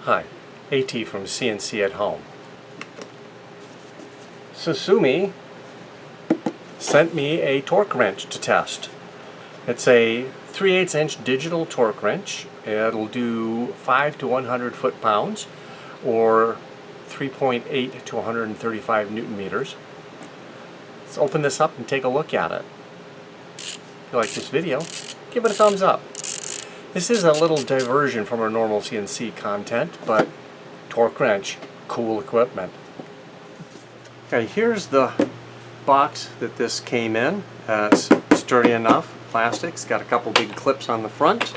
Hi, AT from CNC at Home. Suzume sent me a torque wrench to test. It's a 3/8 inch digital torque wrench. It'll do 5 to 100 foot-pounds or 3.8 to 135 Newton meters. Let's open this up and take a look at it. If you like this video, give it a thumbs up. This is a little diversion from our normal CNC content, but torque wrench, cool equipment. Okay, here's the box that this came in. It's sturdy enough, plastic. It's got a couple big clips on the front.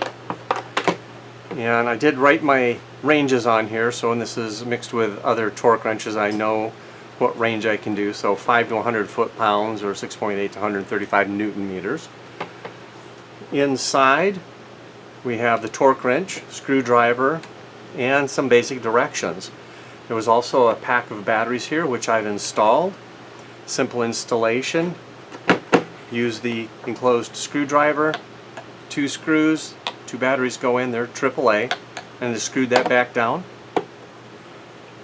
And I did write my ranges on here, so when this is mixed with other torque wrenches, I know what range I can do. So 5 to 100 foot-pounds or 6.8 to 135 Newton meters. Inside, we have the torque wrench, screwdriver, and some basic directions. There was also a pack of batteries here, which I've installed. Simple installation. Use the enclosed screwdriver, 2 screws, 2 batteries go in, they're AAA, and just screwed that back down.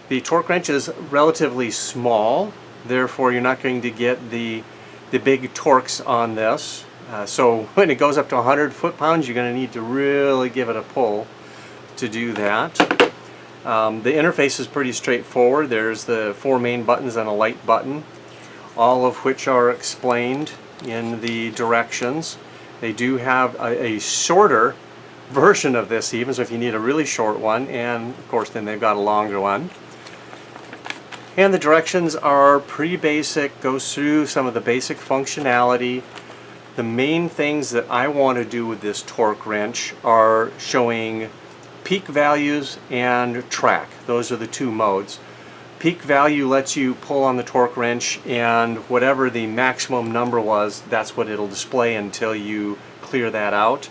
The torque wrench is relatively small, therefore you're not going to get the big torques on this. So when it goes up to 100 foot-pounds, you're going to need to really give it a pull to do that. The interface is pretty straightforward. There's the 4 main buttons and a light button, all of which are explained in the directions. They do have a shorter version of this even, so if you need a really short one, and of course then they've got a longer one. And the directions are pretty basic, goes through some of the basic functionality. The main things that I want to do with this torque wrench are showing peak values and track. Those are the 2 modes. Peak value lets you pull on the torque wrench, and whatever the maximum number was, that's what it'll display until you clear that out.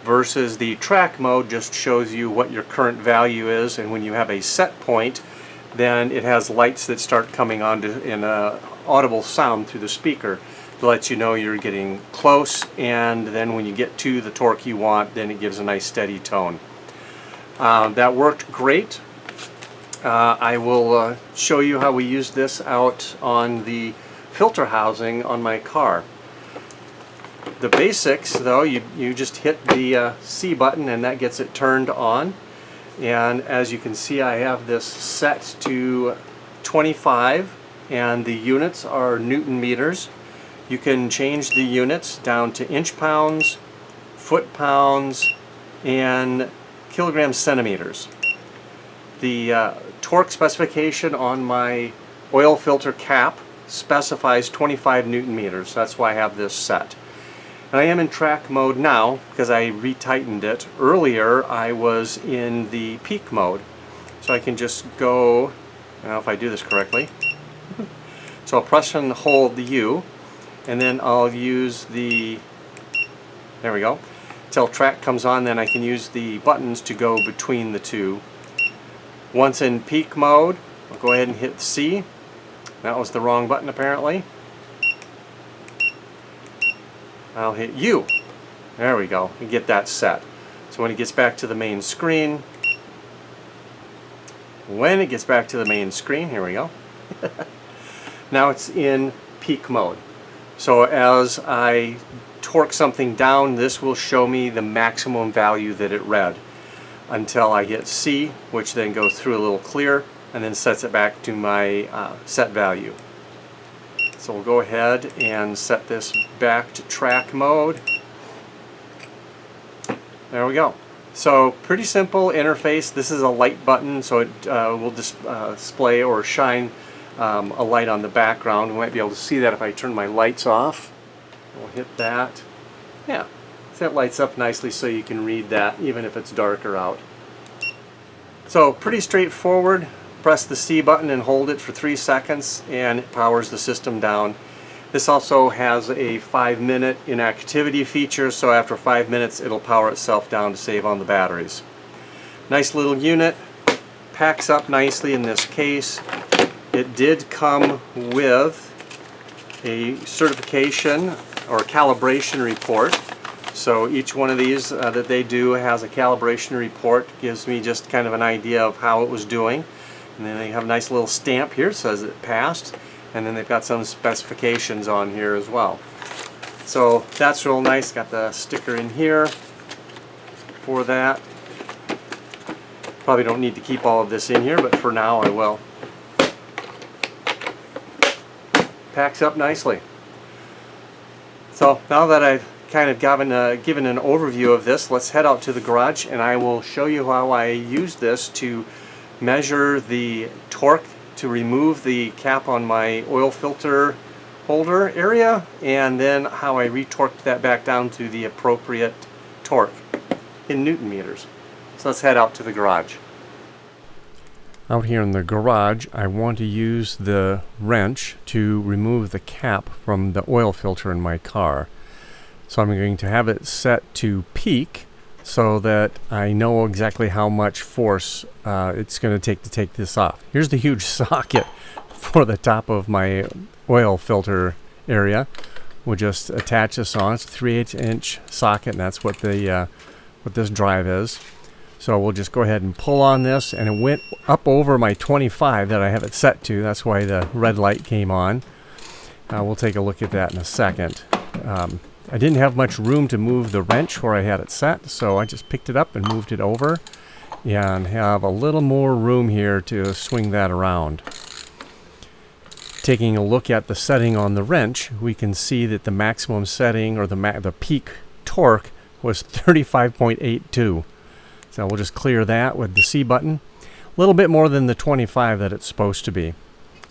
Versus the track mode just shows you what your current value is, and when you have a set point, then it has lights that start coming on in an audible sound through the speaker to let you know you're getting close, and then when you get to the torque you want, then it gives a nice steady tone. That worked great. I will show you how we use this out on the filter housing on my car. The basics, though, you just hit the C button and that gets it turned on. And as you can see, I have this set to 25 and the units are Newton meters. You can change the units down to inch pounds, foot pounds, and kilogram centimeters. The torque specification on my oil filter cap specifies 25 Newton meters. That's why I have this set. And I am in track mode now because I retightened it. Earlier I was in the peak mode. So I can just go, I don't know if I do this correctly. So I'll press and hold the U, and then I'll use the, there we go, till track comes on, then I can use the buttons to go between the 2. Once in peak mode, I'll go ahead and hit C. That was the wrong button apparently. I'll hit U. There we go, and get that set. So when it gets back to the main screen, here we go. Now it's in peak mode. So as I torque something down, this will show me the maximum value that it read until I hit C, which then goes through a little clear and then sets it back to my set value. So we'll go ahead and set this back to track mode. There we go. So pretty simple interface. This is a light button, so it will display or shine a light on the background. We might be able to see that if I turn my lights off. We'll hit that. Yeah, so that lights up nicely so you can read that even if it's darker out. So pretty straightforward. Press the C button and hold it for 3 seconds and it powers the system down. This also has a 5-minute inactivity feature, so after 5 minutes it'll power itself down to save on the batteries. Nice little unit, packs up nicely in this case. It did come with a certification or calibration report So each one of these that they do has a calibration report, gives me just kind of an idea of how it was doing. And then they have a nice little stamp here, says it passed, and then they've got some specifications on here as well. So that's real nice, got the sticker in here for that. Probably don't need to keep all of this in here, but for now I will. Packs up nicely. So now that I've kind of given an overview of this, let's head out to the garage and I will show you how I use this to measure the torque to remove the cap on my oil filter holder area, and then how I retorqued that back down to the appropriate torque in Newton meters. So let's head out to the garage. Out here in the garage, I want to use the wrench to remove the cap from the oil filter in my car. So I'm going to have it set to peak so that I know exactly how much force it's going to take this off. Here's the huge socket for the top of my oil filter area. We'll just attach this on. It's a 3/8 inch socket, and that's what the what this drive is. So we'll just go ahead and pull on this, and it went up over my 25 that I have it set to. That's why the red light came on. We'll take a look at that in a second. I didn't have much room to move the wrench where I had it set, so I just picked it up and moved it over and have a little more room here to swing that around. Taking a look at the setting on the wrench, we can see that the maximum setting, or the peak torque, was 35.82. So we'll just clear that with the C button. A little bit more than the 25 that it's supposed to be.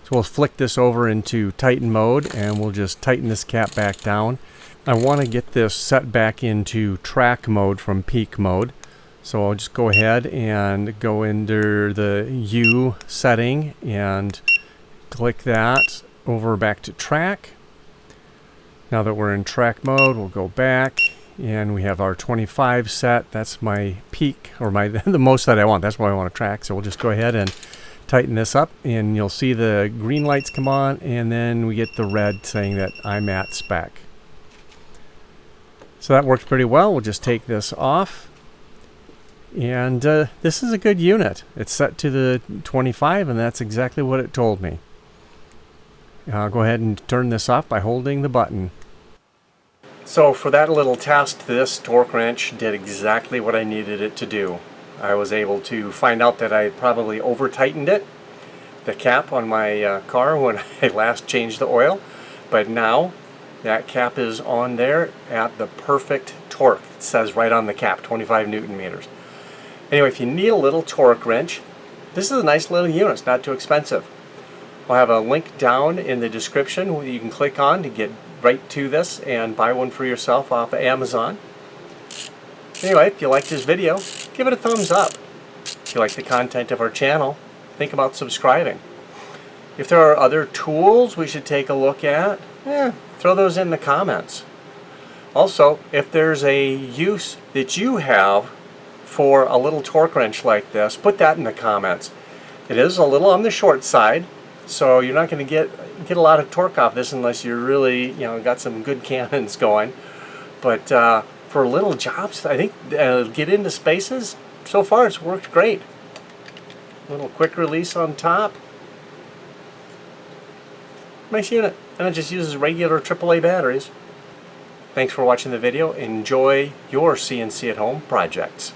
So we'll flick this over into tighten mode and we'll just tighten this cap back down. I want to get this set back into track mode from peak mode. So I'll just go ahead and go into the U setting and click that over back to track. Now that we're in track mode, we'll go back and we have our 25 set. That's my peak, or the most that I want. That's what I want to track. So we'll just go ahead and tighten this up, and you'll see the green lights come on, and then we get the red saying that I'm at spec. So that worked pretty well. We'll just take this off. And this is a good unit. It's set to the 25, and that's exactly what it told me. I'll go ahead and turn this off by holding the button. So for that little test, this torque wrench did exactly what I needed it to do. I was able to find out that I probably over-tightened it, the cap on my car, when I last changed the oil. But now that cap is on there at the perfect torque. It says right on the cap, 25 Newton meters. Anyway, if you need a little torque wrench, this is a nice little unit. It's not too expensive. I'll have a link down in the description where you can click on to get right to this and buy one for yourself off of Amazon. Anyway, if you like this video, give it a thumbs up. If you like the content of our channel, think about subscribing. If there are other tools we should take a look at, throw those in the comments. Also, if there's a use that you have for a little torque wrench like this, put that in the comments. It is a little on the short side, so you're not going to get a lot of torque off this unless you're really, got some good cannons going. But for little jobs, I think get into spaces, so far it's worked great. Little quick release on top. Nice unit, and it just uses regular AAA batteries. Thanks for watching the video. Enjoy your CNC at home projects.